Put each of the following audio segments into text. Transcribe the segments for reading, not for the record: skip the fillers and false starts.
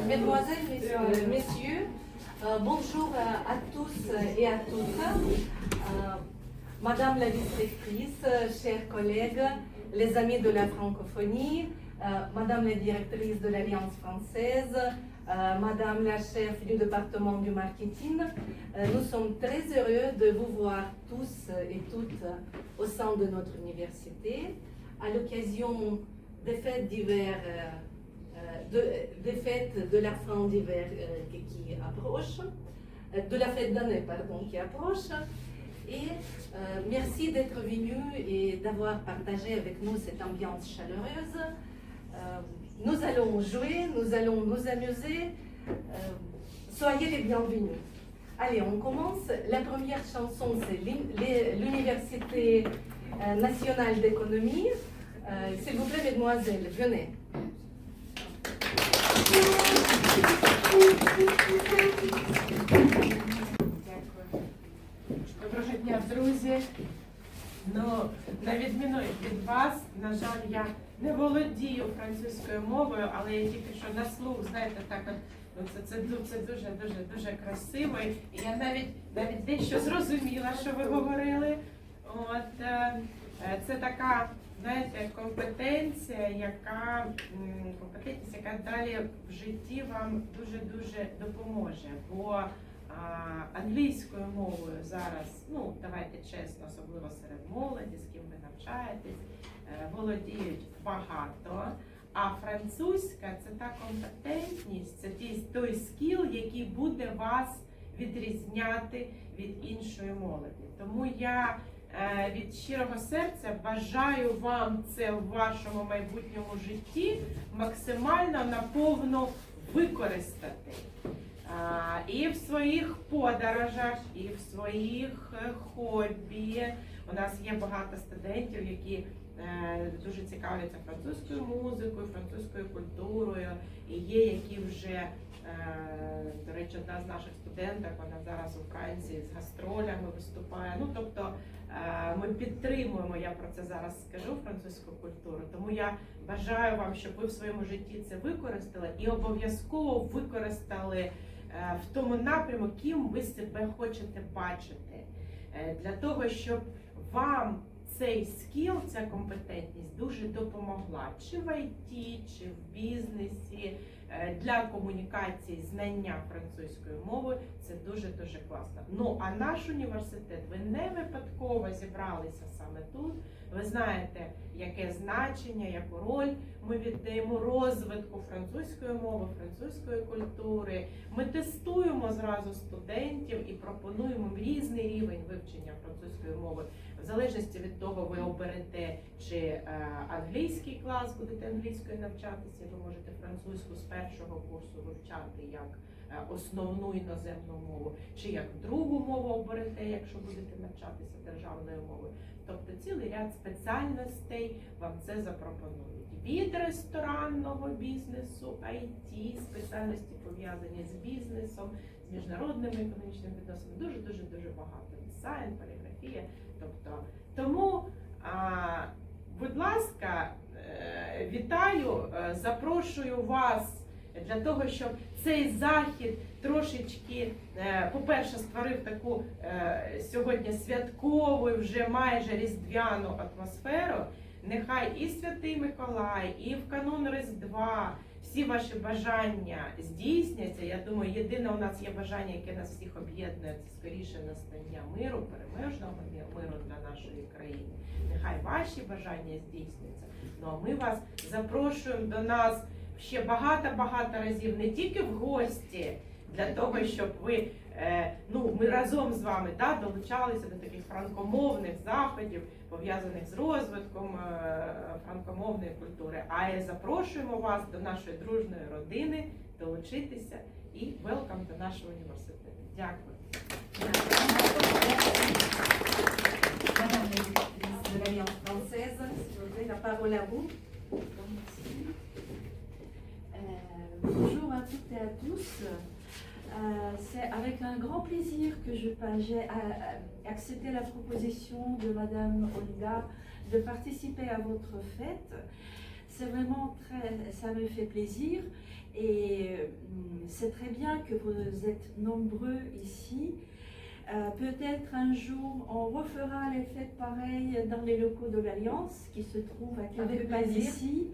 Mesdemoiselles, Messieurs, bonjour à tous et à toutes. Madame la vice-rectrice, chers collègues, les amis de la francophonie, Madame la directrice de l'Alliance française, Madame la chef du département du marketing, nous sommes très heureux de vous voir tous et toutes au sein de notre université à l'occasion des fêtes d'hiver, des fêtes de la fin d'hiver qui approche, de la fête d'année pardon qui approche. Et merci d'être venus et d'avoir partagé avec nous cette ambiance chaleureuse. Nous allons jouer, nous allons nous amuser. Soyez les bienvenus. Allez, on commence. La première chanson, c'est l'Université nationale d'économie. S'il vous plaît, mesdemoiselles, venez. Доброго дня, друзі. Ну, на відміну від вас, на жаль, я не володію французькою мовою, але я тільки що на слух, знаєте, так от, це дуже красиво. І я навіть дещо зрозуміла, що ви говорили. От, це така, знаєте, компетенція, яка далі в житті вам дуже допоможе. Бо англійською мовою зараз, ну, давайте чесно, особливо серед молоді, з ким ви навчаєтесь, володіють багато. А французька – це та компетентність, це той скіл, який буде вас відрізняти від іншої молоді. Тому я від щирого серця бажаю вам це в вашому майбутньому житті максимально наповно використати. І в своїх подорожах, і в своїх хобі. У нас є багато студентів, які дуже цікавляться французькою музикою, французькою культурою. І є, які вже, до речі, одна з наших студенток, вона зараз у Франції з гастролями виступає. Ну, тобто ми підтримуємо, я про це зараз скажу, французьку культуру. Тому я бажаю вам, щоб ви в своєму житті це використали і обов'язково використали в тому напрямку, ким ви себе хочете бачити. Для того, щоб вам цей скіл, ця компетентність дуже допомогла. Чи в ІТ, чи в бізнесі, для комунікації, знання французької мови. Це дуже класно. Ну, а наш університет, ви не випадково зібралися саме тут. Ви знаєте, яке значення, яку роль ми віддаємо розвитку французької мови, французької культури. Ми тестуємо зразу студентів і пропонуємо їм різний рівень вивчення французької мови. В залежності від того, ви оберете, чи англійський клас, будете англійською навчатися, ви можете французьку з першого курсу вивчати як основну іноземну мову, чи як другу мову оберете, якщо будете навчатися державною мовою. Тобто цілий ряд спеціальностей вам це запропонують. Від ресторанного бізнесу, IT, спеціальності пов'язані з бізнесом, з міжнародними економічними відносинами. Дуже багато. Дизайн, поліграфія. Тобто, тому, будь ласка, вітаю, запрошую вас для того, щоб цей захід трошечки, по-перше, створив таку сьогодні святкову, вже майже різдвяну атмосферу. Нехай і Святий Миколай, і в канун Різдва всі ваші бажання здійсняться. Я думаю, єдине у нас є бажання, яке нас всіх об'єднує, це скоріше настання миру, переможного миру для нашої країни. Нехай ваші бажання здійсняться. Ну а ми вас запрошуємо до нас ще багато разів, не тільки в гості, для того, щоб ви, ми разом з вами долучалися до таких франкомовних заходів, пов'язаних з розвитком франкомовної культури. А й запрошуємо вас до нашої дружної родини долучитися і welcome до нашого університету. Дякую. Madame la directrice de l'Alliance française, s'il vous plaît, la parole à vous. Bonjour à toutes et à tous. C'est avec un grand plaisir que j'ai accepté la proposition de Madame Olga de participer à votre fête. c'est vraiment ça me fait plaisir. Et c'est très bien que vous êtes nombreux ici. Peut-être un jour, on refera les fêtes pareilles dans les locaux de l'Alliance qui se trouvent à quelques pas d'ici.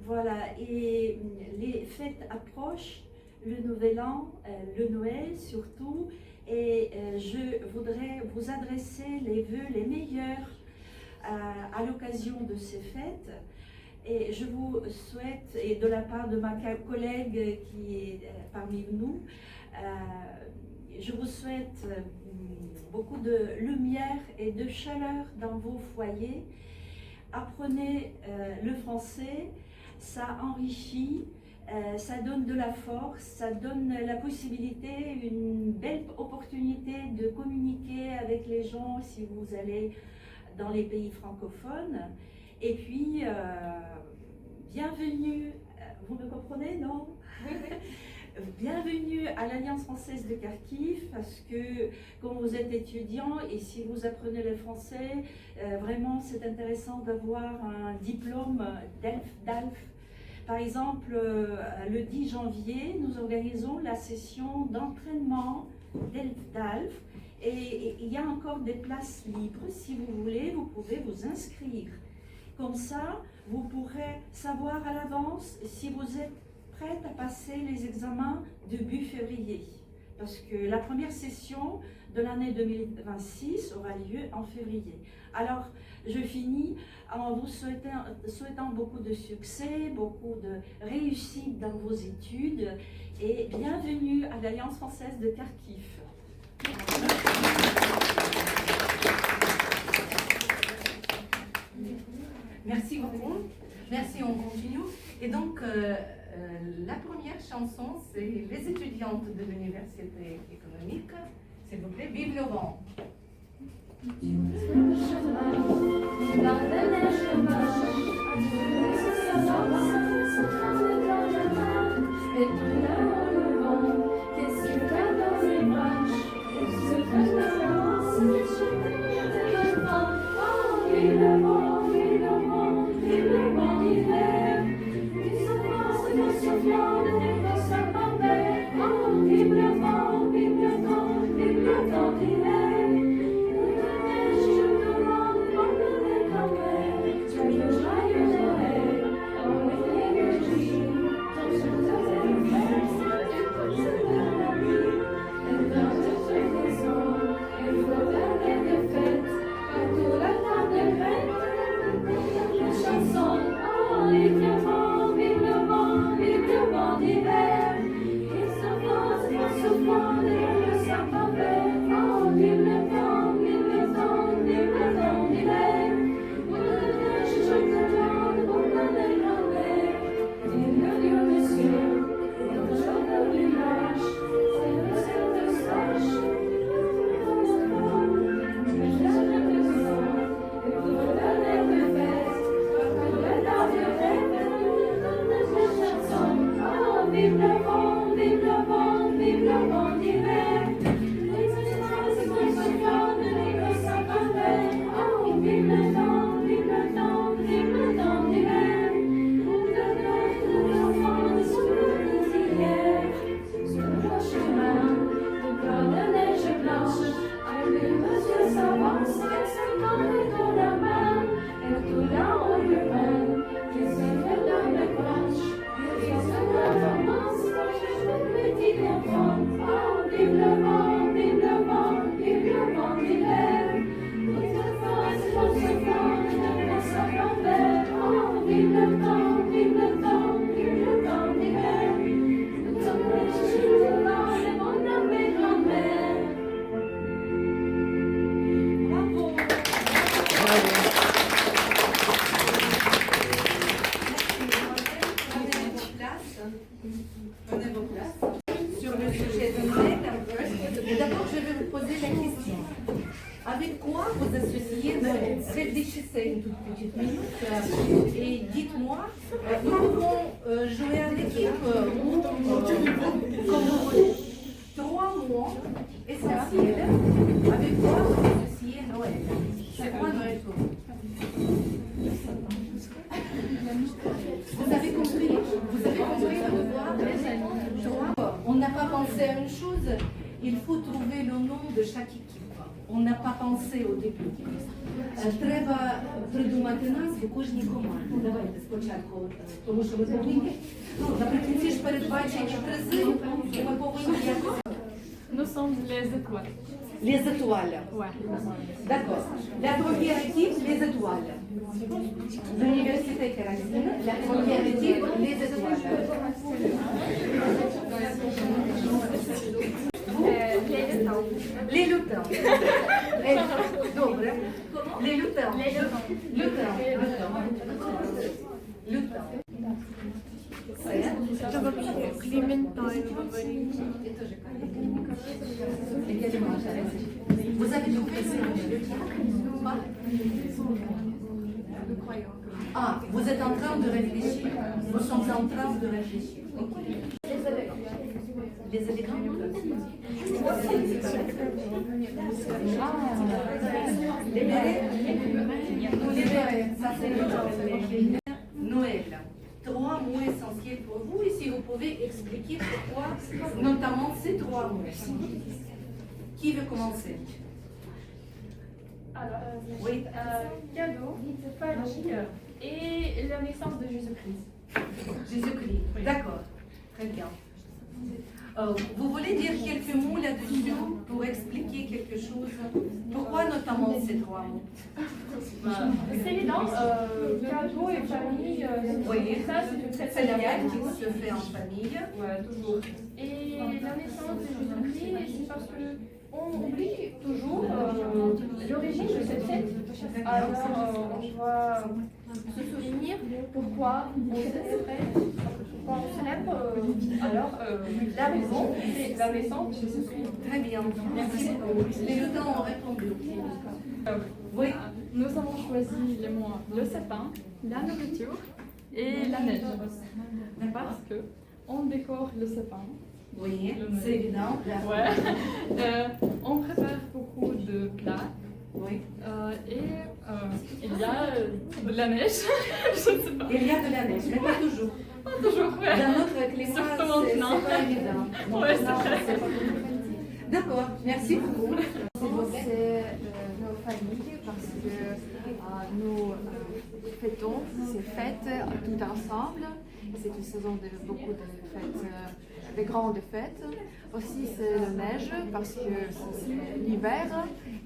Voilà, et les fêtes approchent, le Nouvel An, le Noël surtout, et je voudrais vous adresser les vœux les meilleurs à l'occasion de ces fêtes. Et je vous souhaite, et de la part de ma collègue qui est parmi nous, je vous souhaite beaucoup de lumière et de chaleur dans vos foyers. Apprenez le français, ça enrichit, ça donne de la force, ça donne la possibilité, une belle opportunité de communiquer avec les gens si vous allez dans les pays francophones. Et puis, bienvenue, vous me comprenez, non? Bienvenue à l'Alliance française de Kharkiv, parce que quand vous êtes étudiant et si vous apprenez le français, vraiment c'est intéressant d'avoir un diplôme d'ALF. Par exemple, le 10 janvier, nous organisons la session d'entraînement d'ALF et il y a encore des places libres. Si vous voulez, vous pouvez vous inscrire. Comme ça, vous pourrez savoir à l'avance si vous êtes prête à passer les examens début février. Parce que la première session de l'année 2026 aura lieu en février. Alors, je finis en vous souhaitant beaucoup de succès, beaucoup de réussite dans vos études et bienvenue à l'Alliance française de Kharkiv. Merci beaucoup. Merci, on continue. Et donc, la première chanson, c'est les étudiantes de l'Université économique. S'il vous plaît, vive le vent. Sur le sujet de Noël, d'abord je vais vous poser la question. Avec quoi vous associez Noël? Réfléchissez une toute petite minute et dites-moi, nous pouvons jouer à l'équipe ou comme vous voulez. 3 mots essentiels. Avec quoi vous associez Noël? C'est quoi Noël pour vous? à une chose, il faut trouver le nom de chaque équipe. On n'a pas pensé au début. Треба придумати назву кожній команді. Давайте спочатку, тому що ми повинні, наприкінці ж передбачені призи, і ми повинні якось... Nous sommes les étoiles. Les étoiles. Ouais. D'accord. La première équipe, les étoiles. L'université Caracine, la première équipe, les étoiles. Les lutins. Добре. Les lutins. Lutins. Lutins. Vous avez trouvé ce nom de Ah, vous êtes en train de réfléchir. Nous sommes en train de réfléchir. Les éléphants. Les bérets. Les bérets. Ça, c'est Noël. 3 mots essentiels pour vous et si vous pouvez expliquer pourquoi, notamment ces 3 mots. Qui veut commencer? Alors, Oui. cadeau, famille et la naissance de Jésus-Christ. Jésus-Christ. D'accord. Très bien. Vous voulez dire quelques mots là-dessus pour expliquer quelque chose? Pourquoi notamment ces 3 mots? C'est évident, cadeau et famille, Oui, ça c'est une fête c'est la fête familiale. qui se fait en famille. Ouais, toujours. Et la naissance de Jésus-Christ, c'est parce que on oublie toujours l'origine de cette fête. Alors on doit se souvenir pourquoi on célèbre, la raison, c'est la naissance de Jésus-Christ. Très bien. Merci beaucoup. Les lutins ont répondu. Oui. Nous avons choisi les mots le sapin, la nourriture et la neige. Parce que on décore le sapin. Oui, c'est évident. Ouais. On prépare beaucoup de plats. Oui. Et il y a de la neige. Je ne sais pas. Il y a de la neige, mais pas toujours. Pas toujours, ouais. Dans notre climat, Surtout c'est maintenant. pas évident. Ouais, c'est vrai. C'est pas évident. D'accord, merci beaucoup. C'est nos familles parce que nous fêtons ces fêtes tout ensemble. C'est une saison de beaucoup de fêtes, de grandes fêtes. Aussi c'est la neige parce que c'est l'hiver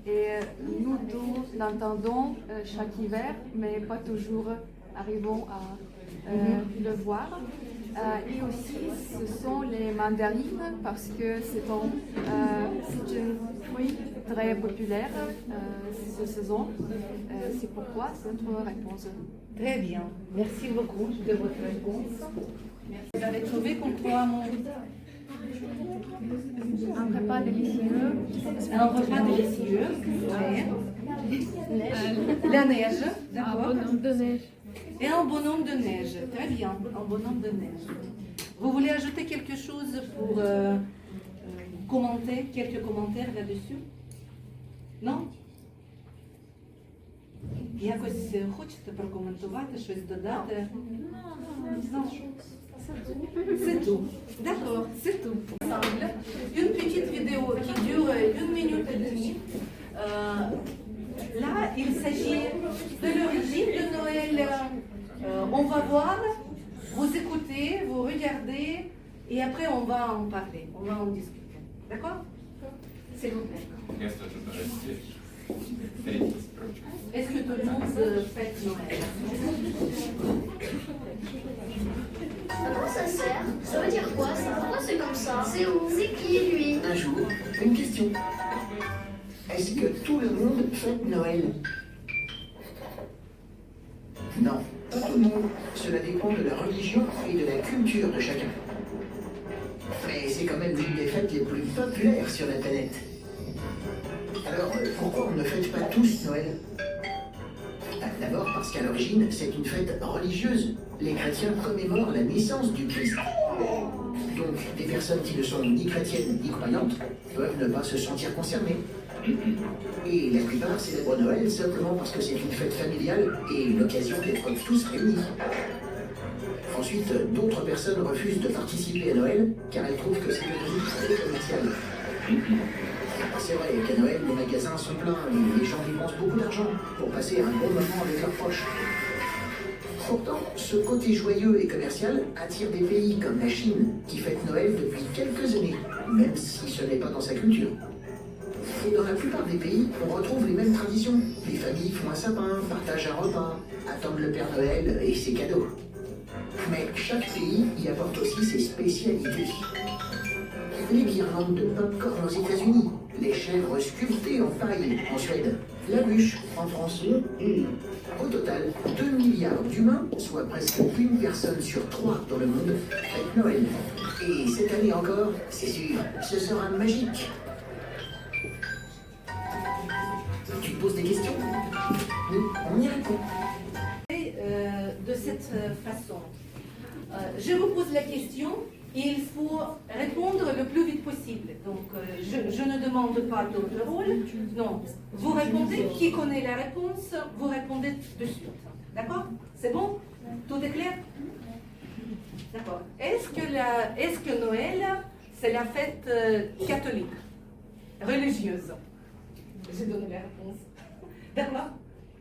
et nous tous l'entendons chaque hiver mais pas toujours arrivons à le voir. Et aussi, ce sont les mandarines parce que c'est un fruit très populaire cette saison. C'est pourquoi c'est notre réponse. Très bien. Merci beaucoup de votre réponse. Vous avez trouvé qu'on 3 mots? Un repas délicieux. Un repas délicieux. Oui. La neige. D'accord. De neige. Et un bonhomme de neige. Très bien, un bonhomme de neige. Vous voulez ajouter quelque chose pour commenter, quelques commentaires là-dessus? Non? Якось хочете прокоментувати, щось додати? Non. C'est tout. D'accord, c'est tout. Une petite vidéo qui dure 1 minute et demie. Là, il s'agit de l'origine de Noël. On va voir, vous écoutez, vous regardez, et après on va en parler, on va en discuter. D'accord? S'il vous plaît. Est-ce que tout le monde fête Noël? À quoi ça sert? Ça veut dire quoi ça? Pourquoi c'est comme ça? C'est où? C'est qui lui? Un jour, une question. Est-ce que tout le monde fête Noël? Non, pas tout le monde. Cela dépend de la religion et de la culture de chacun. Mais c'est quand même l'une des fêtes les plus populaires sur la planète. Alors, pourquoi on ne fête pas tous Noël? D'abord parce qu'à l'origine, c'est une fête religieuse. Les chrétiens commémorent la naissance du Christ. Donc, des personnes qui ne sont ni chrétiennes ni croyantes peuvent ne pas se sentir concernées. Et la plupart célèbrent Noël simplement parce que c'est une fête familiale et l'occasion d'être tous réunis. Ensuite, d'autres personnes refusent de participer à Noël car elles trouvent que c'est devenu très commercial. C'est vrai qu'à Noël, les magasins sont pleins et les gens dépensent beaucoup d'argent pour passer un bon moment avec leurs proches. Pourtant, ce côté joyeux et commercial attire des pays comme la Chine, qui fête Noël depuis quelques années, même si ce n'est pas dans sa culture. Et dans la plupart des pays, on retrouve les mêmes traditions. Les familles font un sapin, partagent un repas, attendent le Père Noël et ses cadeaux. Mais chaque pays y apporte aussi ses spécialités. Les guirlandes de pop-corn aux États-Unis, les chèvres sculptées en paille en Suède, la bûche en France. Au total, 2 milliards d'humains, soit presque une personne sur 3 dans le monde, fête Noël. Et cette année encore, c'est sûr, ce sera magique. Tu te poses des questions? Oui, on y répond. De cette façon. Je vous pose la question et il faut répondre le plus vite possible. Donc, je ne demande pas d'autre rôle. Non, vous répondez, qui connaît la réponse, vous répondez de suite. D'accord? C'est bon? Tout est clair? D'accord. Est-ce que Noël, c'est la fête catholique, religieuse? J'ai donné la réponse. D'accord?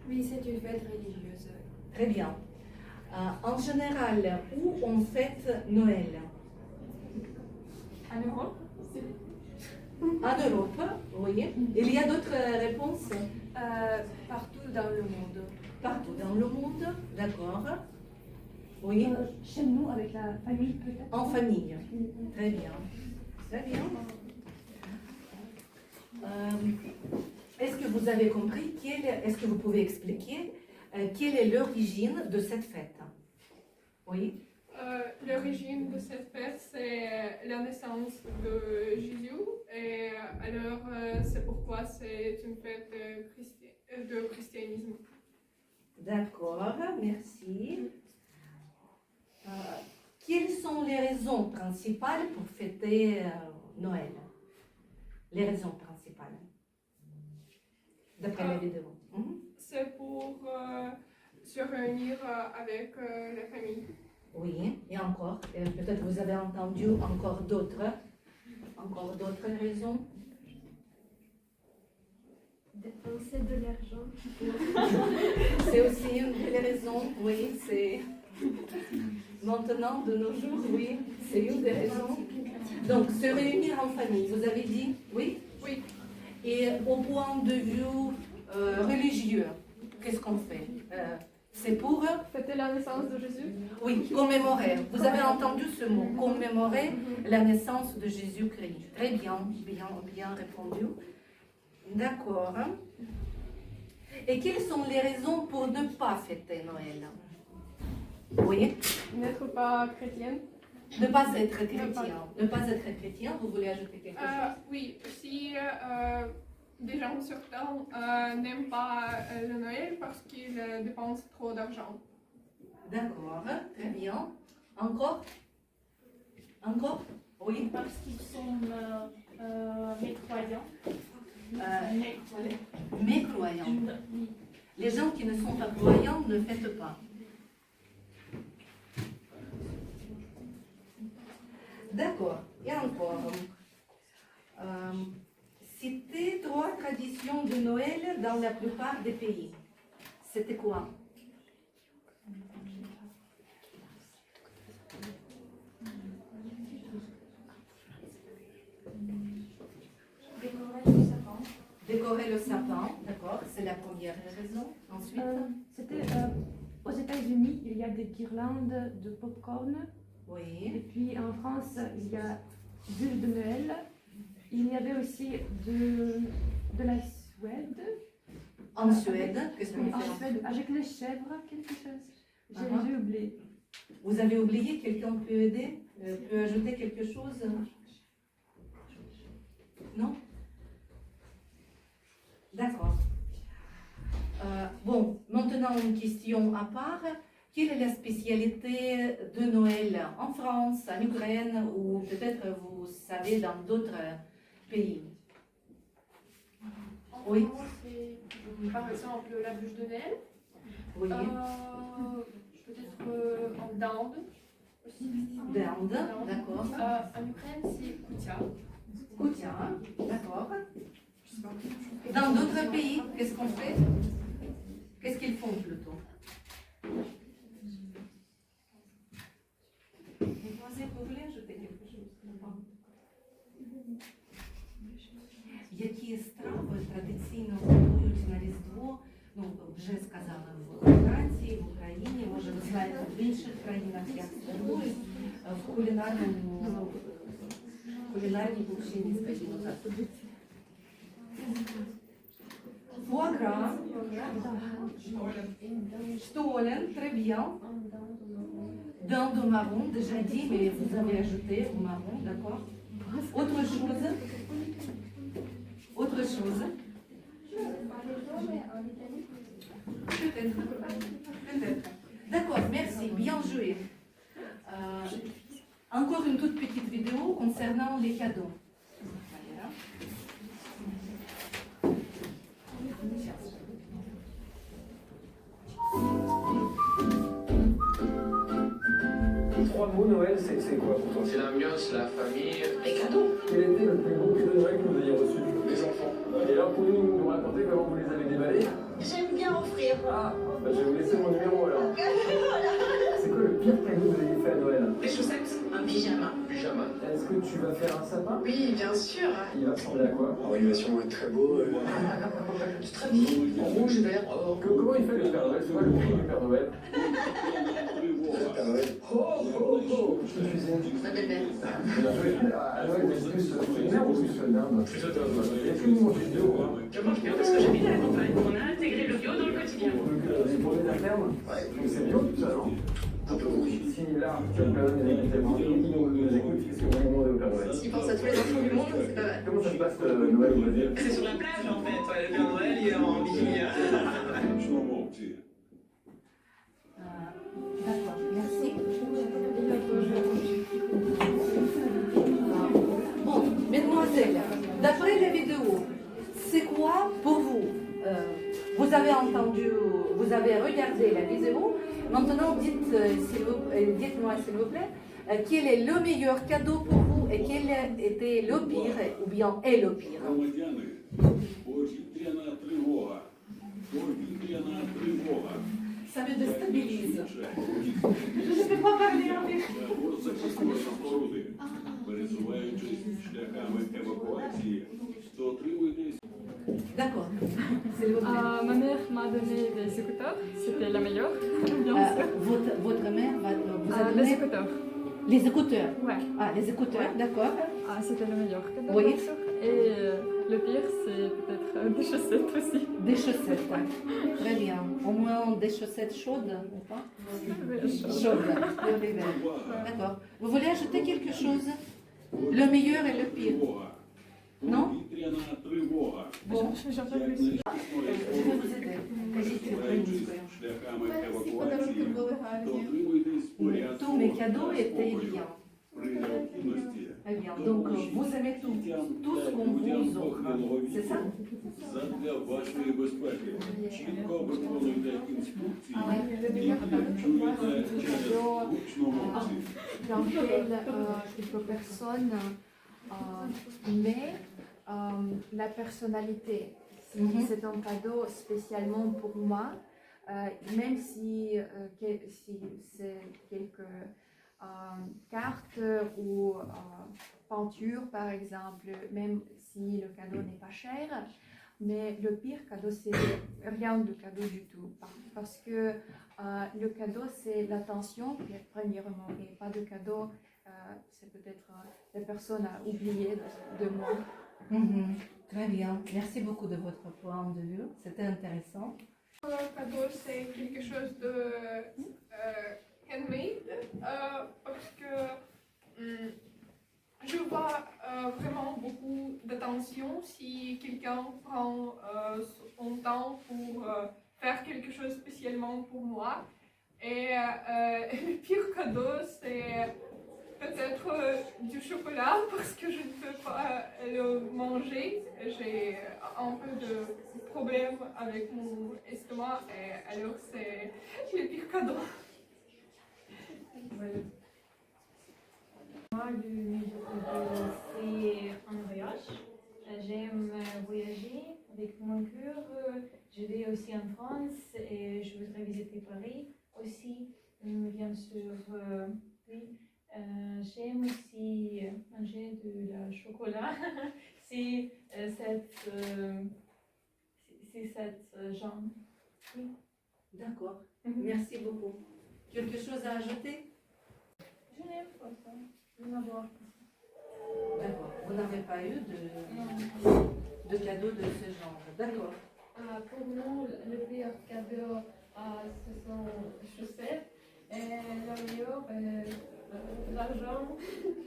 Oui, c'est une fête religieuse. Très bien. En général, où on fête Noël? En Europe, En Europe, oui. Il y a d'autres réponses? Partout dans le monde. Partout dans le monde, d'accord. Oui, Chez nous, avec la famille peut-être. en famille. Très bien. Très bien. Est-ce que vous avez compris, est-ce que vous pouvez expliquer quelle est l'origine de cette fête? Oui. l'origine de cette fête, c'est la naissance de Jésus. Et alors, c'est pourquoi c'est une fête de christianisme. D'accord, merci. Quelles sont les raisons principales pour fêter Noël? Les raisons principales, d'après la vidéo. C'est pour se réunir avec la famille. Oui, et encore, peut-être vous avez entendu encore d'autres raisons. Dépenser de l'argent. C'est aussi une des raisons, oui, c'est maintenant de nos jours, oui, c'est une des raisons. Donc, se réunir en famille, vous avez dit, oui? Oui. Et au point de vue religieux, qu'est-ce qu'on fait? C'est pour, Fêter la naissance de Jésus. oui, commémorer. Vous avez entendu ce mot, commémorer la naissance de Jésus-Christ. Très bien, bien répondu. D'accord. Et quelles sont les raisons pour ne pas fêter Noël? Oui, N'être pas chrétienne. ne pas être chrétien. Ne pas être chrétien, vous voulez ajouter quelque chose? Oui, si des gens certains n'aiment pas le Noël parce qu'ils dépensent trop d'argent. D'accord, très bien. Encore? Encore? Oui. Parce qu'ils sont mécroyants. Mécroyants. Les gens qui ne sont pas croyants ne fêtent pas. D'accord. Et encore. Citer 3 traditions de Noël dans la plupart des pays. C'était quoi? Décorer le sapin, d'accord, c'est la première raison. Ensuite, C'était aux États-Unis, il y a des guirlandes de pop-corn. Et oui. puis en France, il y a bulles de Noël. Il y avait aussi de la Suède. En Suède, qu'est-ce qu'on Oui, en fait? Suède, avec les chèvres, quelque chose. Ah. J'ai oublié. Vous avez oublié, quelqu'un peut aider? Peut ajouter quelque chose? Non? D'accord. Bon, maintenant une question à part. Quelle est la spécialité de Noël en France, en Ukraine ou peut-être vous savez dans d'autres pays? En Oui. France, c'est par exemple la bûche de Noël. Oui. Peut-être en d'Inde aussi. D'Inde, d'accord. En Ukraine, c'est Koutia. Koutia, d'accord. Dans d'autres pays, qu'est-ce qu'on fait? Qu'est-ce qu'ils font plutôt? Vous voulez ajouter quelque chose? Які страви традиційно готують на Різдво? Ну, вже сказала в Франції, в Україні, може ви знаєте, в інших країнах як готують в кулінарній кухні, скажімо так. Фуагра, Stollen, très bien. Dinde au marron, déjà dit, mais vous avez ajouté au marron, d'accord. Autre chose? Autre chose? Peut-être. Peut-être. D'accord, merci, bien joué. Encore une toute petite vidéo concernant les cadeaux. Voilà. 3 mots Noël, c'est quoi pour toi? C'est l'ambiance, la famille. Les cadeaux. Quel était le plus beau cadeau de Noël que vous ayez reçu? Les enfants. Et alors, pouvez-vous nous raconter comment vous les avez déballés? J'aime bien offrir. Ah, bah, je vais vous laisser mon numéro alors. C'est quoi le pire cadeau que vous ayez fait à Noël? Des chaussettes, un pyjama. Pyjama. Est-ce que tu vas faire un sapin? Oui, bien sûr. Il va ressembler à quoi? Alors, il va sûrement être très beau. C'est très beau. En rouge, vert, or. Comment il fait le Père Noël? C'est quoi le prix du Père Noël? Père Noël. Oh, oh, oh! Qui cuisine? Ma belle-mère. Bien joué. À Noël, vous êtes plus culinaire ou plus dinde? Plutôt d'homme. Est-ce que vous mangez bio? Je mange bien parce que j'habite à la campagne. On a intégré le bio dans le quotidien. Donc, c'est pour les ferme? Ouais. Donc c'est bio tout ça, non? Un peu rouge. Si là, tu as le Père Noël des écoutes, qu'est-ce que vous demandez au Père Noël? S'il pense à tous les enfants du monde, c'est pas mal. Comment ça se passe Noël au Brésil? C'est sur la plage en fait. Le Père Noël, il est en bikini. D'accord, merci. Bon, mesdemoiselles, d'après la vidéo, c'est quoi pour vous? Vous avez entendu, vous avez regardé la vidéo. Maintenant, dites-moi s'il vous plaît, quel est le meilleur cadeau pour vous et quel était le pire ou bien est le pire? Ça me déstabilise. Je ne peux pas parler avec D'accord. S'il vous plaît. Ma mère m'a donné des écouteurs, c'était la meilleure, bien sûr. Votre mère vous a Les donné écouteurs, les écouteurs. ouais. Ah, les écouteurs, d'accord. C'était le meilleur cadeau, Oui. bien sûr. Et le pire, c'est peut-être des chaussettes aussi. Des chaussettes, ouais. Très bien. Au moins des chaussettes chaudes, ou pas? Chaudes, pour l'hiver. D'accord. Vous voulez ajouter quelque chose? Le meilleur et le pire? Non? Bon. Je vais vous aider. Кажіть українською. Tous mes cadeaux étaient bien. Très bien. Donc vous aimez tout ce qu'on vous offre. C'est ça? Задля вашої безпеки. Чітко виконуйте інструкції, Le які meilleur cadeau pour moi, c'est чуєте le через cadeau гучну мову. dans lequel quelques personnes met la personnalité. C'est un cadeau spécialement pour moi, même si c'est quelques cartes ou peintures par exemple, même si le cadeau n'est pas cher. Mais le pire cadeau, c'est rien de cadeau du tout. Parce que le cadeau, c'est l'attention, premièrement, et pas de cadeau, c'est peut-être la personne a oublié de moi. Très bien. Merci beaucoup de votre point de vue. C'était intéressant. Le cadeau, c'est quelque chose de handmade parce que je vois vraiment beaucoup d'attention si quelqu'un prend son temps pour faire quelque chose spécialement pour moi. Et le pire cadeau, c'est peut-être du chocolat parce que je ne peux pas le manger. J'ai un peu de problème avec mon estomac et alors c'est le pire cadeau. moi, c'est un voyage. J'aime voyager avec mon cœur. Je vais aussi en France et je voudrais visiter Paris aussi. Bien sûr, oui. J'aime aussi manger de la chocolat. c'est cette genre. Oui. D'accord. Merci beaucoup. Quelque chose à ajouter? Je n'aime pas ça. Je n'en vois pas. D'accord. Vous n'avez pas eu de cadeau de ce genre. D'accord. Pour nous, le pire cadeau, ce sont les chaussettes. Et le meilleur, l'argent.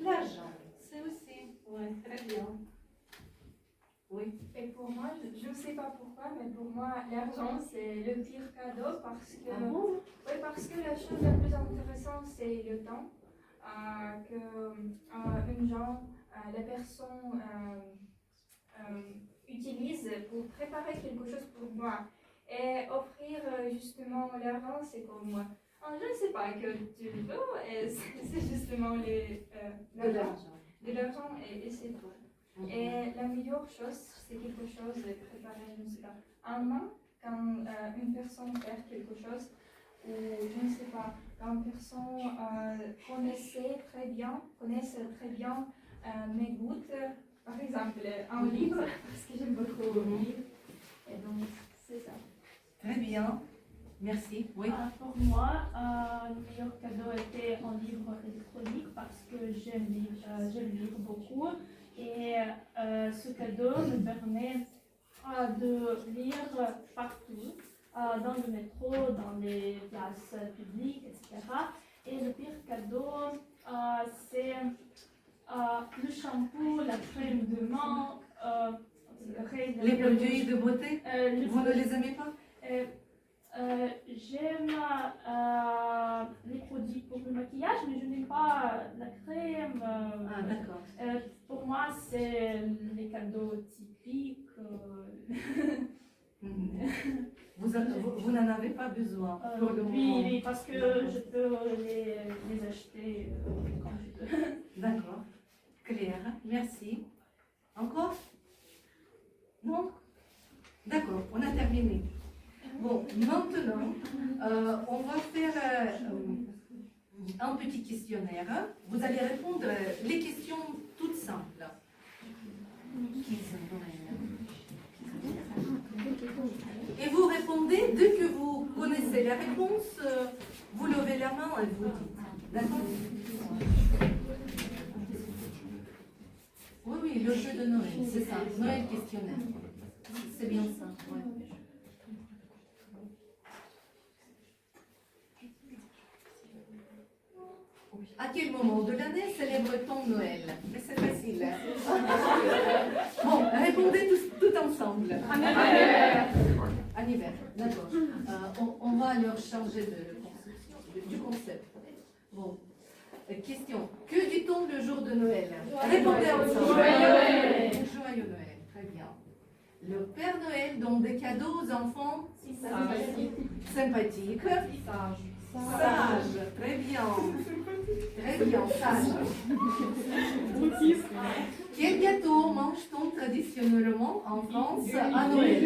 L'argent, c'est aussi. Oui, très bien. Oui. Et pour moi, je ne sais pas pourquoi, mais pour moi, l'argent, c'est le pire cadeau parce que, oui, parce que la chose la plus intéressante, c'est le temps que la personne utilise pour préparer quelque chose pour moi. Et offrir justement l'argent, c'est comme moi. Je ne sais pas que tu veux, et c'est justement de l'argent et c'est tout. Et la meilleure chose, c'est quelque chose de préparé, je ne sais pas, en main, quand une personne fait quelque chose, ou je ne sais pas, quand une personne connaisse très bien mes goûts, par exemple, un livre, parce que j'aime beaucoup lire, et donc c'est ça. Très bien. Merci. Oui. Pour moi, le meilleur cadeau était un livre électronique parce que j'aime lire beaucoup. Et ce cadeau me permet de lire partout, dans le métro, dans les places publiques, etc. Et le pire cadeau, c'est le shampoo, la crème de main, les produits de beauté, vous ne les aimez pas? J'aime les produits pour le maquillage, mais je n'aime pas la crème. D'accord. Pour moi, c'est les cadeaux typiques. Vous n'en avez pas besoin pour le moment. Oui, parce que je peux les acheter quand je veux. D'accord. Claire, merci. Encore? Non? D'accord, on a terminé. Bon, maintenant, on va faire un petit questionnaire. Vous allez répondre les questions toutes simples. Et vous répondez, dès que vous connaissez la réponse, vous levez la main et vous dites. D'accord? Oui, oui, le jeu de Noël, c'est ça, Noël questionnaire. C'est bien ça. Ouais. À quel moment de l'année célèbre-t-on Noël? Mais c'est facile. Bon, répondez tout ensemble. En hiver. En hiver, d'accord. On va alors changer du concept. Bon, question. Que dit-on le jour de Noël? Répondez ensemble. Joyeux Noël. Joyeux Noël, très bien. Le Père Noël donne des cadeaux aux enfants sympathiques. Sage, très bien. Très bien, sage. Quel gâteau mange-t-on traditionnellement en France à Noël?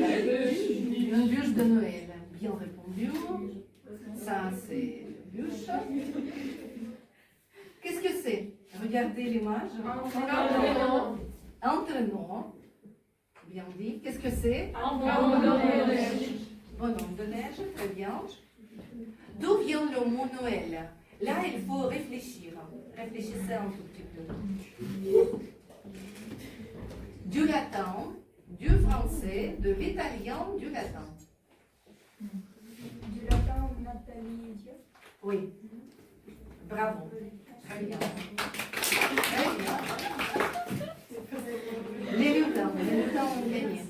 Une bûche de Noël. Bien répondu. Ça, c'est bûche. Qu'est-ce que c'est? Regardez l'image. Entraînement. Bien dit. Qu'est-ce que c'est? Bonhomme de neige. Bonhomme de neige, très bien. D'où vient le mot Noël? Là, il faut réfléchir. Réfléchissez un tout petit peu. Du latin, du français, de l'italien, du latin. Du latin, Nathalie Dieu. Oui. Bravo. Très bien. Très bien. Les lutins ont gagné.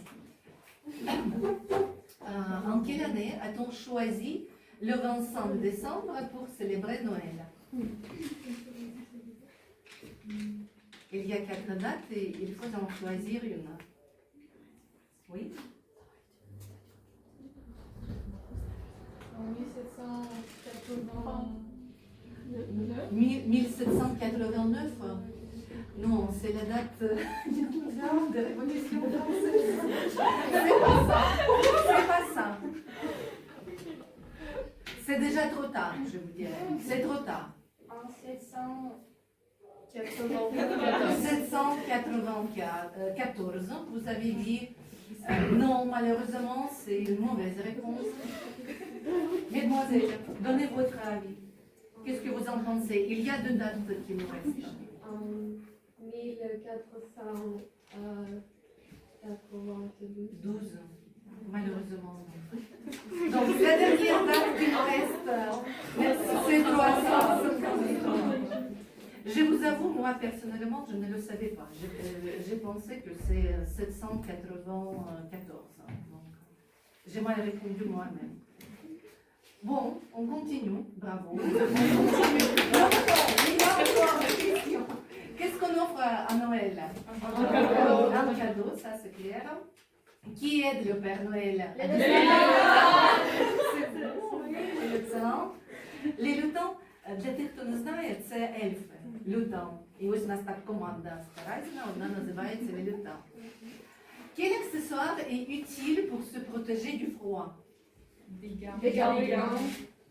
En quelle année a-t-on choisi le 25 décembre pour célébrer Noël? Il y a 4 dates et il faut en choisir une. Oui? En 1789. 1789. Non, c'est la date de la Révolution française. C'est pas ça. C'est pas ça. C'est déjà trop tard, je vous dirais. C'est trop tard. En 794, vous avez dit non, malheureusement, c'est une mauvaise réponse. Mesdemoiselles, donnez votre avis. Qu'est-ce que vous en pensez? Il y a 2 dates qui nous restent. 12, malheureusement. Donc la dernière date qui nous reste, c'est 353. Je vous avoue, moi personnellement, je ne le savais pas. J'ai pensé que c'est 794. Donc, j'ai mal répondu moi-même. Bon, on continue. Bravo. On continue. Non, il y a encore des questions. Qu'est-ce qu'on offre à Noël? Un cadeau, ça c'est clair. Qui aide le Père Noël? Les lutins. Les lutins, для тих, хто не знає, це ельфи, лютан. І ось у нас так команда старається, вона називається les lutins. Quel accessoire est utile pour se protéger du froid? Des gants.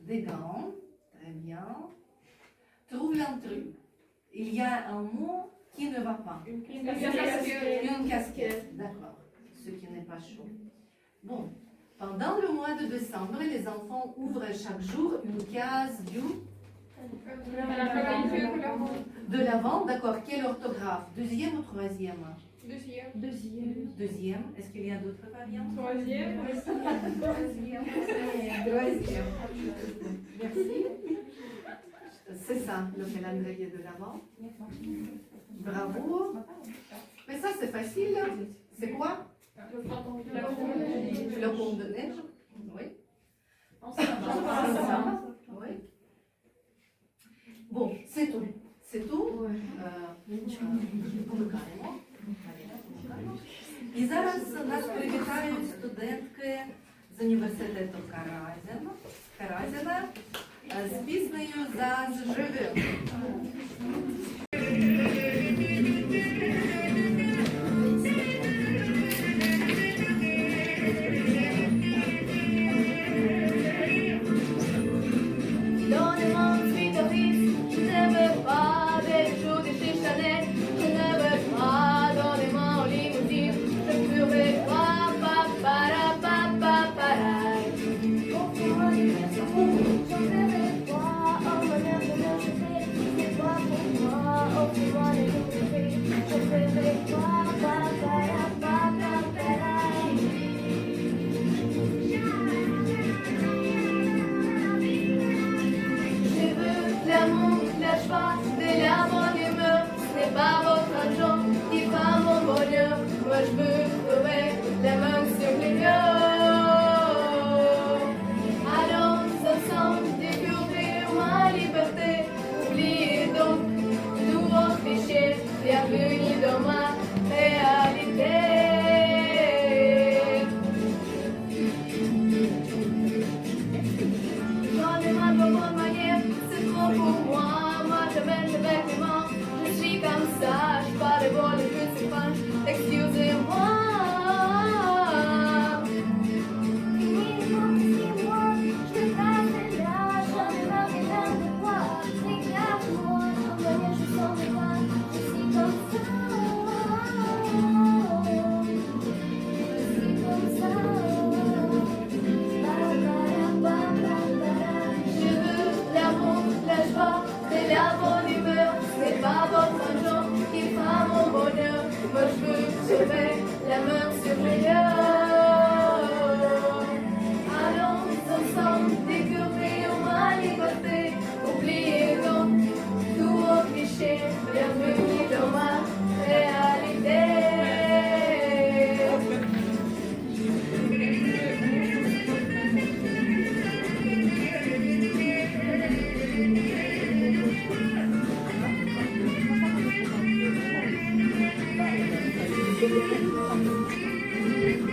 Des gants, très bien. Trouve l'intrus. Il y a un mot qui ne va pas. Une casquette. Une casquette, d'accord. Ce qui n'est pas chaud. Bon, pendant le mois de décembre, les enfants ouvrent chaque jour une case de l'avant, d'accord. Quelle orthographe? Deuxième ou troisième? Deuxième. Est-ce qu'il y a d'autres variantes? Troisième. Merci. C'est ça, le calendrier de l'avant. Bravo. Mais ça, c'est facile. C'est quoi? Flocon de neige. Oui. Oui. Bon, c'est tout. C'est tout. Помикаємо. І зараз нас привітають студентки з університету Каразіна з піснею «Заз живим». Bienvenue dans ma réalité. J'en ai marre de bonne manière, c'est trop pour moi. Moi je mène les vêtements, je suis comme ça, je parle bon les petits punch, excusez-moi. Moi je veux sauver la main sur les yeux. Allons ensemble découvrir ma liberté. Oubliez donc tous vos clichés. Bienvenue dans ma réalité. Thank you.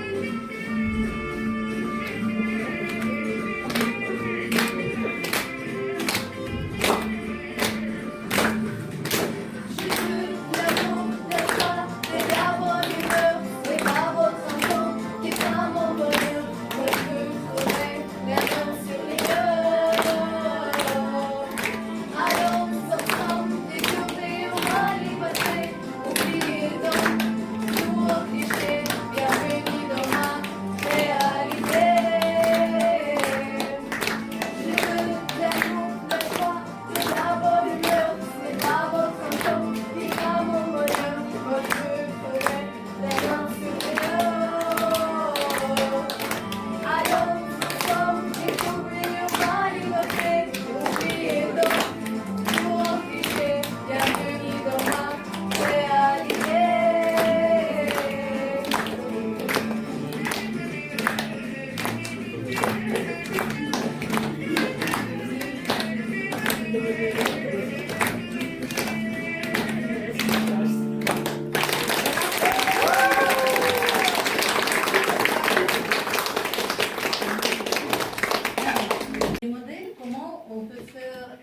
Les modèles, comment on peut faire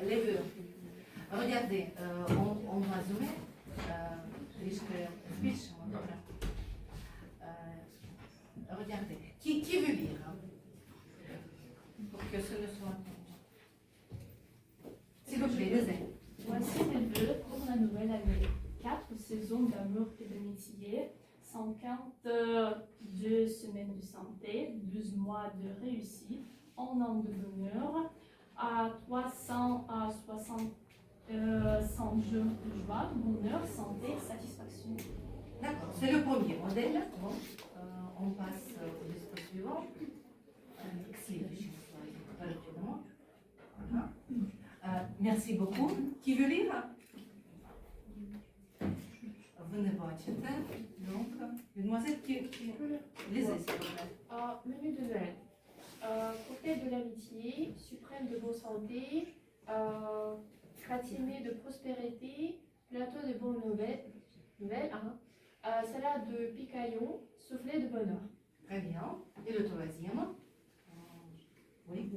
les vœux. Regardez, on va zoomer. Regardez. Qui veut lire pour que ce ne soit... S'il vous plaît, lisez. Voici les vœux pour la nouvelle année. 4 saisons d'amour et d'amitié, 52 semaines de santé, 12 mois de réussite, 1 an de bonheur, à 360 100 jours de joie, bonheur, santé, satisfaction. D'accord, c'est le premier modèle. Bon, on passe au discours suivant. Voilà. Merci beaucoup. Qui veut lire? Vous ne voyez pas. Donc, mademoiselle qui lisez, s'il vous plaît. Menu de Noël. Côté de l'amitié, suprême de bonne santé, gratiné de prospérité, plateau de bonnes nouvelles, salade de picaillon, soufflet de bonheur. Très bien. Et le troisième? Oui.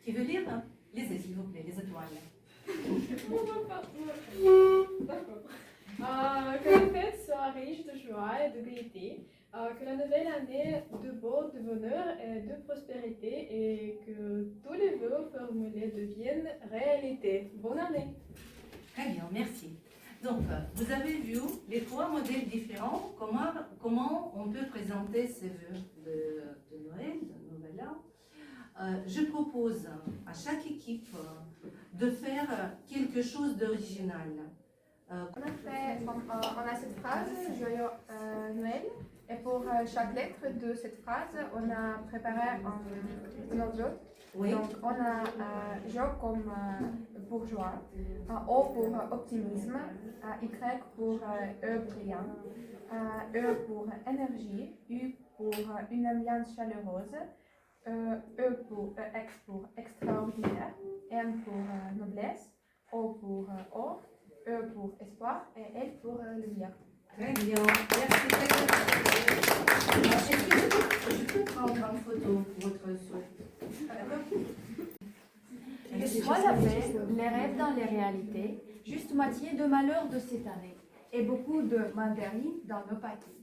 Qui veut lire? Lisez, s'il vous plaît, les étoiles. D'accord. Que la fête soit riche de joie et de gaieté, que la nouvelle année de beau, de bonheur et de prospérité et que tous les vœux formulés deviennent réalité. Bonne année. Très bien, merci. Donc, vous avez vu les 3 modèles différents, comment on peut présenter ces vœux de Noël, de Nouvel An. Je propose à chaque équipe de faire quelque chose d'original. On a cette phrase, Joyeux Noël, et pour chaque lettre de cette phrase, on a préparé une enveloppe. Oui. Donc on a J comme bourgeois, O pour optimisme, Y pour brillant, E pour énergie, U pour une ambiance chaleureuse, X pour extraordinaire, M pour noblesse, O pour or, E pour espoir et L pour lumière. Très bien, merci. Est-ce que je peux prendre en photo votre souhait? Que soit la paix, les rêves dans les réalités, juste moitié de malheur de cette année et beaucoup de mandarines dans nos paquets.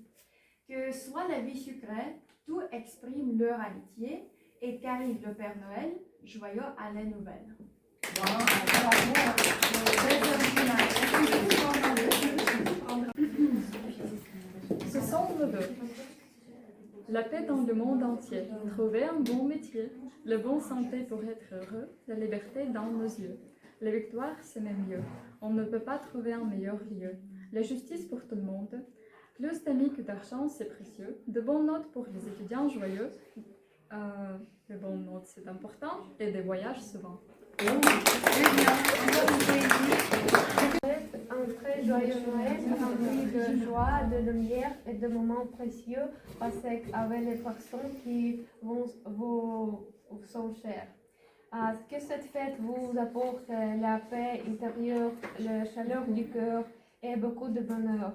Que soit la vie sucrée, tout exprime leur amitié et qu'arrive le Père Noël, joyeux à la nouvelle. Ce sont nos vœux. La paix dans le monde entier, trouver un bon métier, la bonne santé pour être heureux, la liberté dans nos yeux. La victoire, c'est même mieux. On ne peut pas trouver un meilleur lieu. La justice pour tout le monde. Plus d'amis que d'argent, c'est précieux. De bonnes notes pour les étudiants joyeux. Les bonnes notes, c'est important. Et des voyages souvent. Un très joyeux Noël, rempli de joie, de lumière et de moments précieux passés avec les personnes qui vous sont chères. Que cette fête vous apporte la paix intérieure, la chaleur du cœur et beaucoup de bonheur.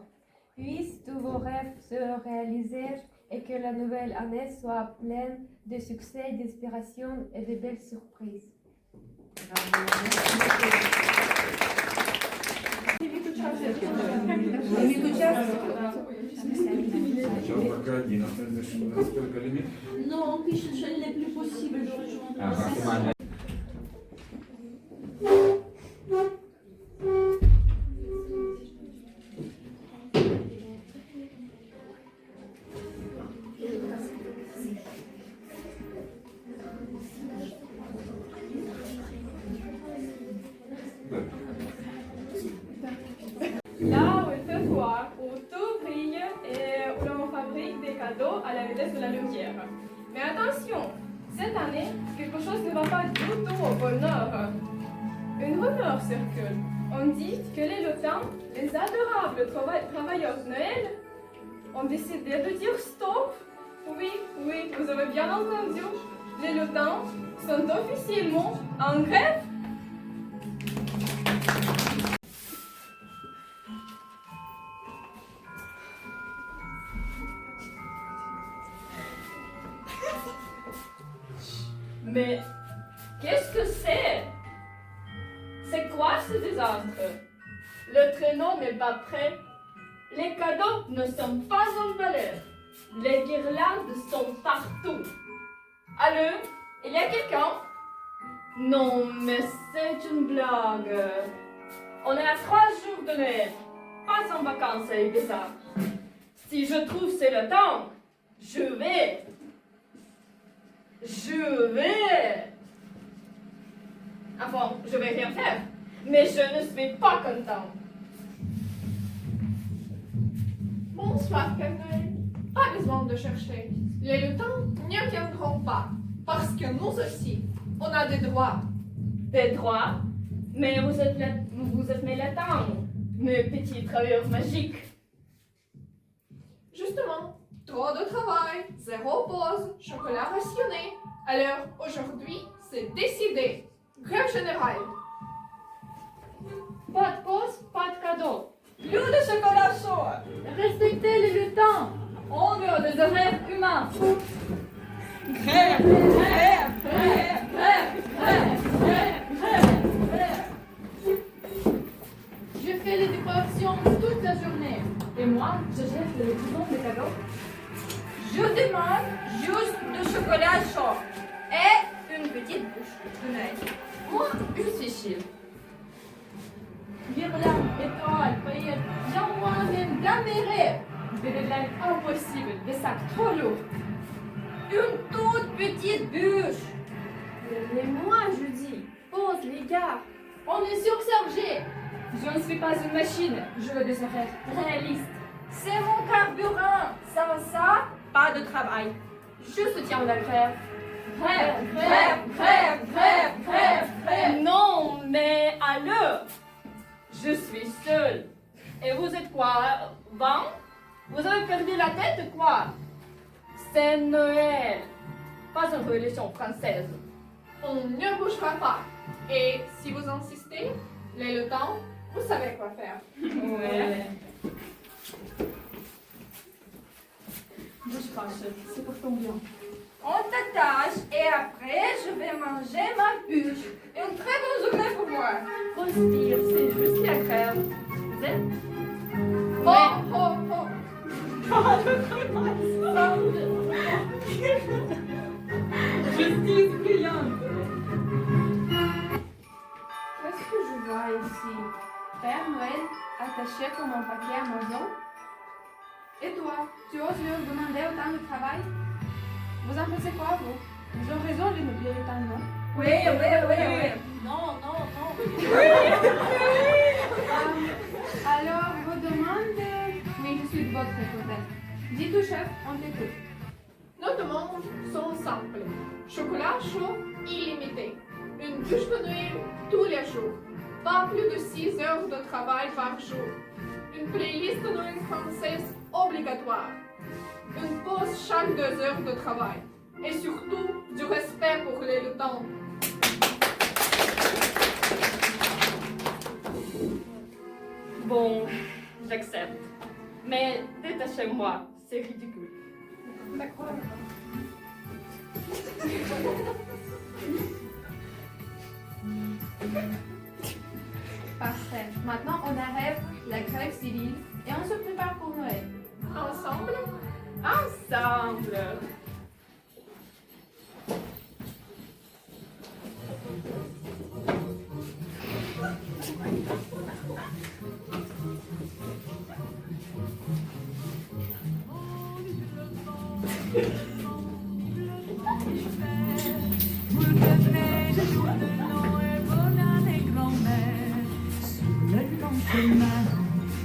Puissent tous vos rêves se réaliser et que la nouvelle année soit pleine de succès, d'inspiration et de belles surprises. Non, puis je ne l'ai plus possible de rejoindre. Là où il fait froid, où tout brille et où l'on fabrique des cadeaux à la vitesse de la lumière. Mais attention, cette année, quelque chose ne va pas du tout au bonheur. Une rumeur circule. On dit que les lutins, les adorables travailleurs de Noël, ont décidé de dire stop. Oui, vous avez bien entendu. Les lutins sont officiellement en grève. Mais qu'est-ce que c'est? C'est quoi ce désastre? Le traîneau n'est pas prêt. Les cadeaux ne sont pas en valeur. Les guirlandes sont partout. Allô? Il y a quelqu'un? Non, mais c'est une blague. On est à 3 jours de Noël. Pas en vacances avec des arbres. Si je trouve c'est le temps, je vais. Enfin, je vais rien faire. Mais je ne suis pas content. Bonsoir, Père Noël. Pas besoin de chercher. Les lutins ne viendront pas. Parce que nous aussi, on a des droits. Des droits? Mais vous êtes mes latins, mes petits travailleurs magiques. Justement, trop de travail, 0 pause, chocolat rationné. Alors, aujourd'hui, c'est décidé. Grève générale. Pas de pause, pas de cadeau. Plus de chocolat chaud. Respectez les lutins. On veut des horaires humains. Grève, grève, grève, grève, grève, grève, grève, grève. Je fais les décorations toute la journée. Et moi, je gère le livraison des cadeaux. Je demande juste du chocolat chaud et une petite bouche de Noël. Moi, je suis chill. Guirlandes, étoiles, paillettes, j'envoie même dans mes rêves. Des deadlines impossibles, des sacs trop lourds. Une toute petite bûche. Mais moi, je dis, pause les gars, on est surchargé. Je ne suis pas une machine, je veux des horaires réalistes. C'est mon carburant. Sans ça, pas de travail. Je soutiens la grève. Grève, grève, grève, grève, grève, grève. Non, mais allô, je suis seule. Et vous êtes quoi, 20? Vous avez perdu la tête, quoi? C'est Noël, pas une religion française. On ne bougera pas. Et si vous insistez, les lutins, vous savez quoi faire. Ouais. Bouge pas, chef, c'est pour ton bien. On t'attache et après je vais manger ma bûche. Une très bonne journée pour moi. Respire, c'est juste la grève. Vous êtes? Oh, oh, oh. Justice brillante. Qu'est-ce que je vois ici? Père Noël attaché comme un paquet Amazon? Et toi, tu oses leur demander autant de travail? Vous en pensez quoi, vous? Ils ont raison, les lutins, non? Oui. Non. Alors, vos demandes? Oui, je suis de votre côté. Dis tout, chef, on t'écoute. Nos demandes sont simples. Chocolat chaud illimité. Une bûche de Noël tous les jours. Pas plus de 6 heures de travail par jour. Une playlist de Noël française obligatoire. Une pause chaque 2 heures de travail. Et surtout, du respect pour les lutins. Bon, j'accepte. Mais détachez-moi, c'est ridicule. D'accord. Parfait. Maintenant, on arrête la grève civile et on se prépare pour Noël. Ensemble? Ensemble.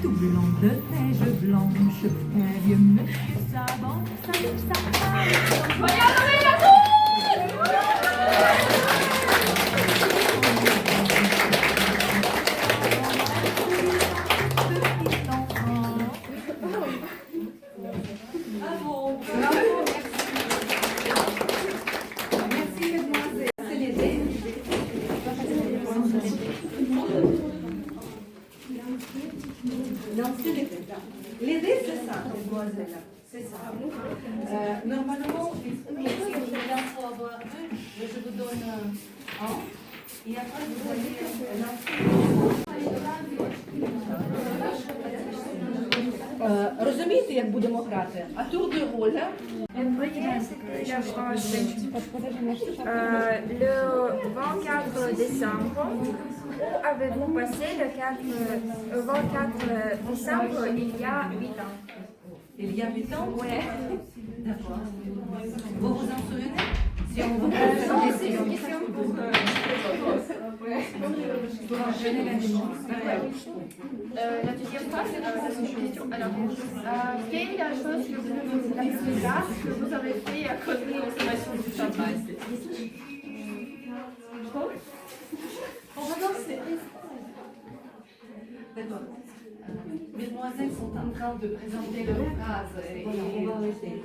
Tout blanc de neige blanche, un vieux monsieur savant, ça. Voyons la Bravo, merci mesdemoiselles. C'est l'idée. Non, c'est l'idée. L'idée, c'est ça, mesdemoiselles. C'est ça. Normalement, il faut avoir 2 je vous donne un. Et après, vous allez розумієте, як будемо грати? А тур де роль. Le 24 décembre, où avez-vous passé le 24 décembre il y a 8 ans? Il y a 8 ans? Oui. D'accord. Vous vous en souvenez? Si on vous Non, pose c'est une question pour enchaîner la mémoire. La deuxième phrase, c'est une question. Alors, quelle est la chose la plus bizarre que vous avez fait à cause de la consommation du tabac? On va danser. D'accord. Mesdemoiselles sont en train de présenter leurs phrases et on va arrêter.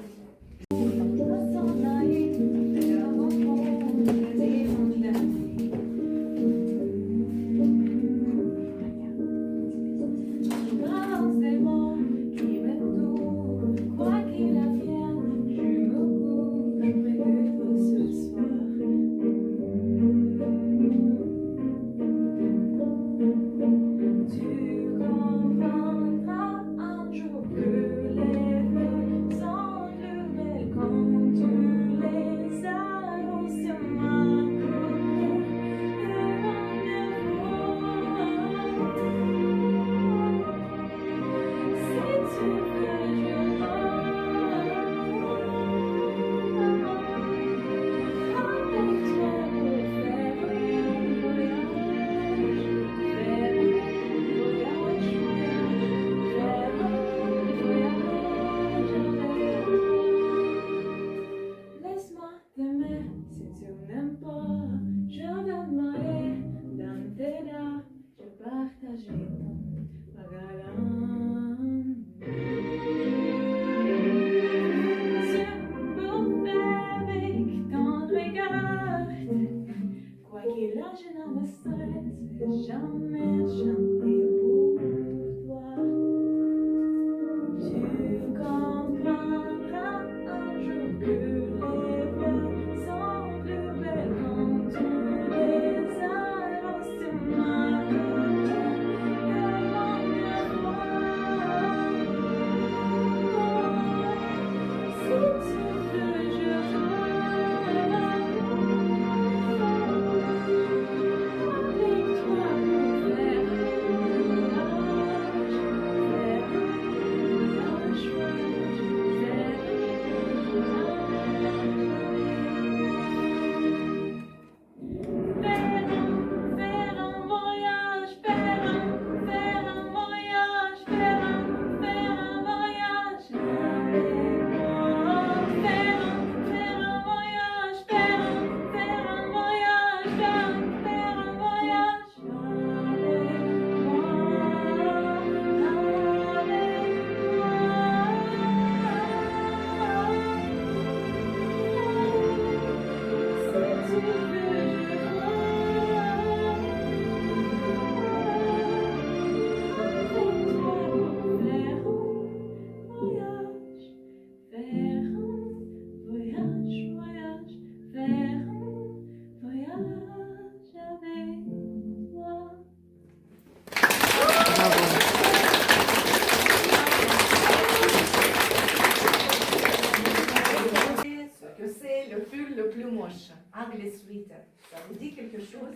Ugly sweater. Ça vous dit quelque chose?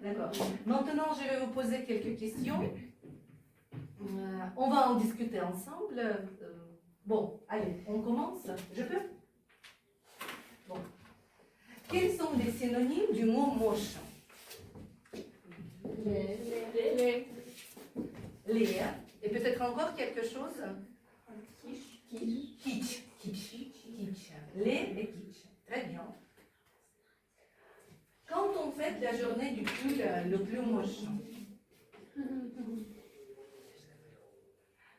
D'accord. Maintenant, je vais vous poser quelques questions. On va en discuter ensemble. Bon, allez, on commence. Je peux? Bon. Quels sont les synonymes du mot moche? Les. Et peut-être encore quelque chose? Kitsch. Kitsch. Les et kitsch. Très bien. Quand on fête la journée du pull le plus moche?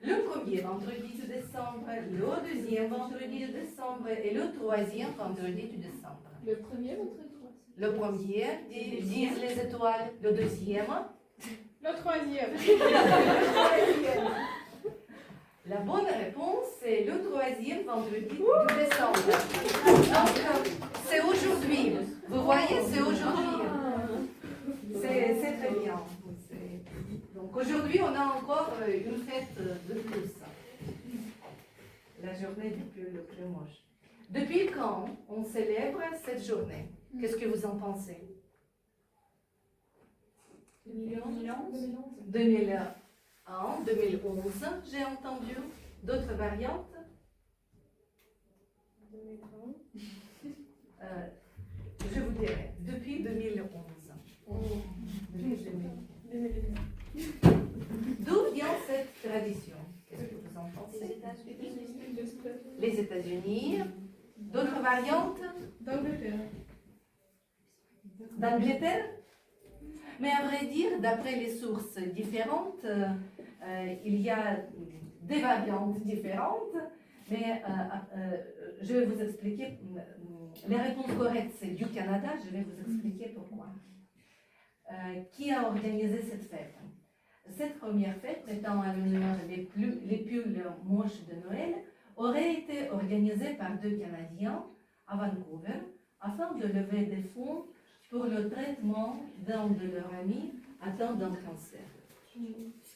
Le premier vendredi de décembre, le deuxième vendredi de décembre et le troisième vendredi de décembre. Le premier ou le troisième? Le premier, disent les étoiles. Le deuxième? Le troisième. La bonne réponse, c'est le troisième vendredi de décembre. Donc, c'est aujourd'hui. Aujourd'hui, on a encore une fête de plus. La journée du pull le plus moche. Depuis quand on célèbre cette journée? Qu'est-ce que vous en pensez? 2001, 2011, j'ai entendu. D'autres variantes? 2020. Je vous dirai, depuis 2011. D'où vient cette tradition? Qu'est-ce que vous en pensez? Les États-Unis. D'autres variantes? D'Angleterre. D'Angleterre? Mais à vrai dire, d'après les sources différentes, il y a des variantes différentes, mais je vais vous expliquer. La réponse correcte, c'est du Canada. Je vais vous expliquer pourquoi. Qui a organisé cette fête? Cette première fête, mettant à l'honneur les pulls moches de Noël, aurait été organisée par 2 Canadiens à Vancouver afin de lever des fonds pour le traitement d'un de leurs amis atteint d'un cancer.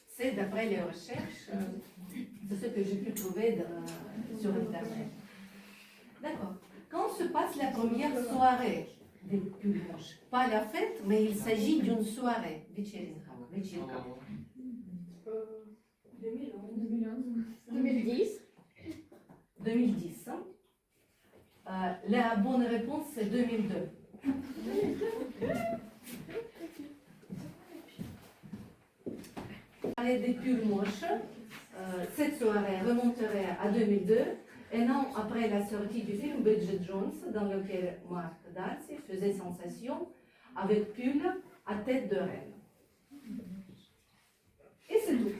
C'est d'après les recherches, c'est ce que j'ai pu trouver sur Internet. D'accord. Quand se passe la première soirée des pulls moches? Pas la fête, mais il s'agit d'une soirée. Вечеринка. 2010. 2010. La bonne réponse, c'est 2002. Des pulls moches, cette soirée remonterait à 2002, un an après la sortie du film Bridget Jones, dans lequel Mark Darcy faisait sensation avec pull à tête de reine. Et c'est tout.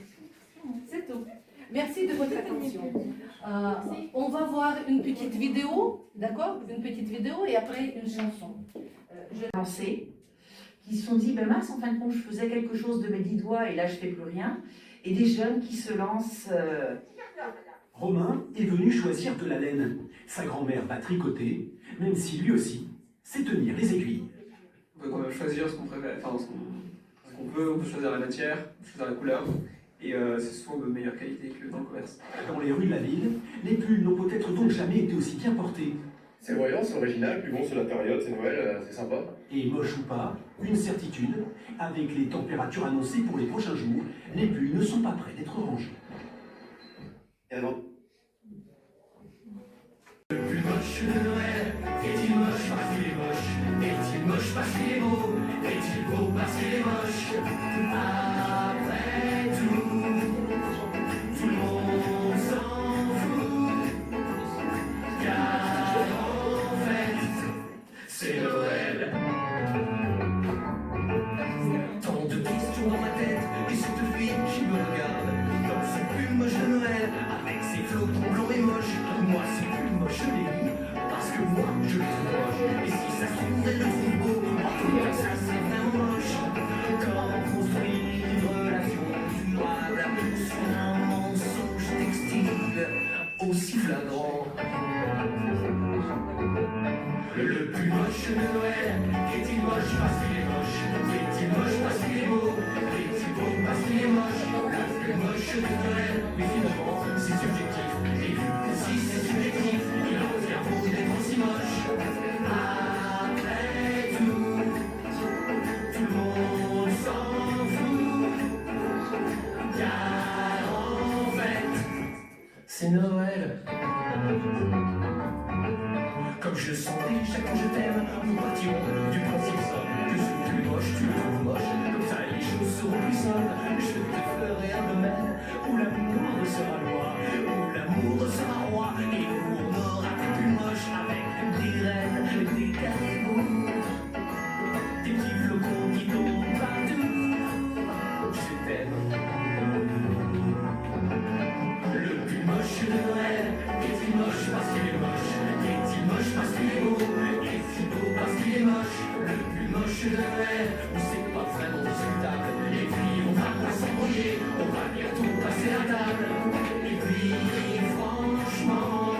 C'est tout. Merci de votre attention. On va voir une petite vidéo, d'accord? Une petite vidéo et après une chanson. Qui se sont dit, ben mince, en fin de compte, je faisais quelque chose de mes 10 doigts et là, je fais plus rien. Et des jeunes qui se lancent... Romain est venu choisir de la laine. Sa grand-mère va tricoter, même si lui aussi sait tenir les aiguilles. On peut quand même choisir ce qu'on préfère, enfin ce qu'on veut, on peut choisir la matière, on peut choisir la couleur, et c'est souvent de meilleure qualité que dans le commerce. Dans les rues de la ville, les pulls n'ont peut-être donc jamais été aussi bien portés. C'est voyant, c'est original, puis bon, c'est la période, c'est Noël, c'est sympa. Et moche ou pas, une certitude, avec les températures annoncées pour les prochains jours, les pulls ne sont pas prêts d'être rangés. Et avant. Le plus moche de Noël, est-il moche parce qu'il est moche? Est-il moche parce qu'il est beau? Est-il beau parce qu'il est moche? Après tout le monde s'en fout, car en fait, c'est Noël. Tant de questions dans ma tête, et cette fille qui me regarde, dans son pull moche de Noël, avec ses flocons blancs et moches, moi ce pull moche je l'ai mis, parce que moi je le trouve moche, et si ça se trouve elle le trouve beau, en tout cas ça c'est vraiment moche. Comment construire une relation durable sur un mensonge textile aussi flagrant? Le plus moche de Noël, est-il moche parce qu'il est moche? Est-il moche parce qu'il est beau? Est-il beau parce qu'il est moche? Le plus moche de Noël, mais finalement c'est subjectif. Et vu que si c'est subjectif, il en revient beau d'être aussi moche. Après tout le monde s'en fout, car en fait, c'est Noël. Comme je le sentais chaque fois je t'aime, nous partirons du principe simple que ce plus moche, tu le trouves moche. Comme ça les choses seront plus simples. Je te ferai un domaine où l'amour sera loi, où l'amour sera roi, et où on aura des plus moches avec des reines, des caribous, des petits flocons qui tombent partout. Je t'aime. Le plus moche de Noël, est-il moche parce qu'il est moche? Est-il moche parce qu'il est beau? Est-il beau parce qu'il est moche? Le plus moche de Noël, où c'est pas vraiment discutable. Et puis on va pas s'embrouiller, on va bientôt passer à table. Et puis franchement,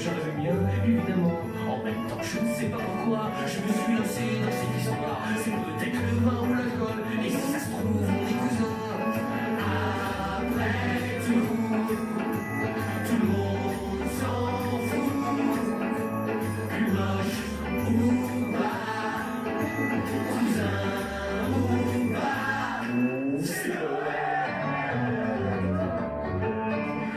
j'en veux mieux, évidemment. En même temps, je ne sais pas pourquoi, je me suis lancé dans cette histoire. C'est peut-être le vin ou l'alcool, et si ça se trouve, on est cousins. Après tout le monde s'en fout. Plus moche ou pas, cousin ou pas, c'est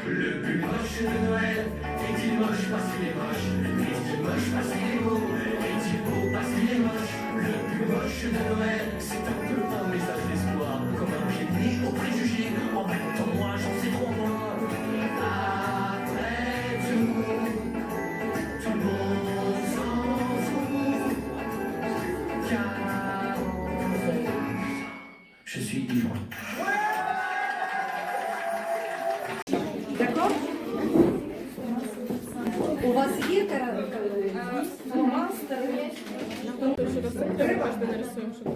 le plus moche de Noël. Est-il moche parce qu'il est moche? Est-il moche parce qu'il est beau? Est-il beau parce qu'il est moche? Le plus moche de Noël, c'est un peu un message d'espoir, comme un pied de nez au préjugé. En même temps, moi, j'en sais trop moins. Après tout le monde s'en fout. Car je suis ivre. D'accord? У вас є фломастер? Треба, щоб нарисуємо, щоб...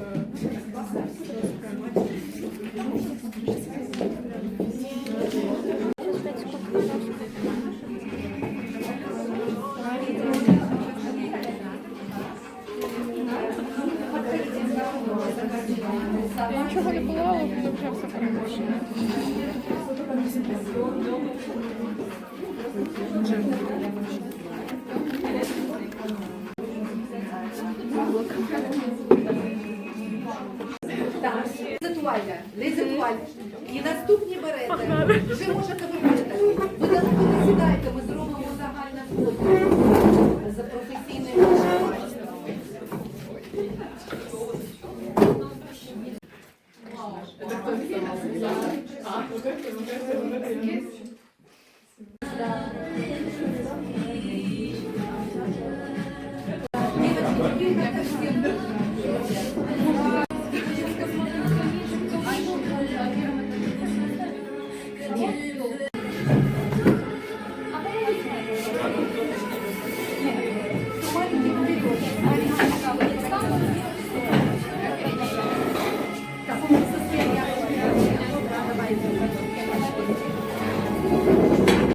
Я нічого не була, але вже все перемушено. Так, les étoiles. І наступні берете. Вже можете виходити. Ви не сідайте, ми зробимо загальне фото за професійним майстром.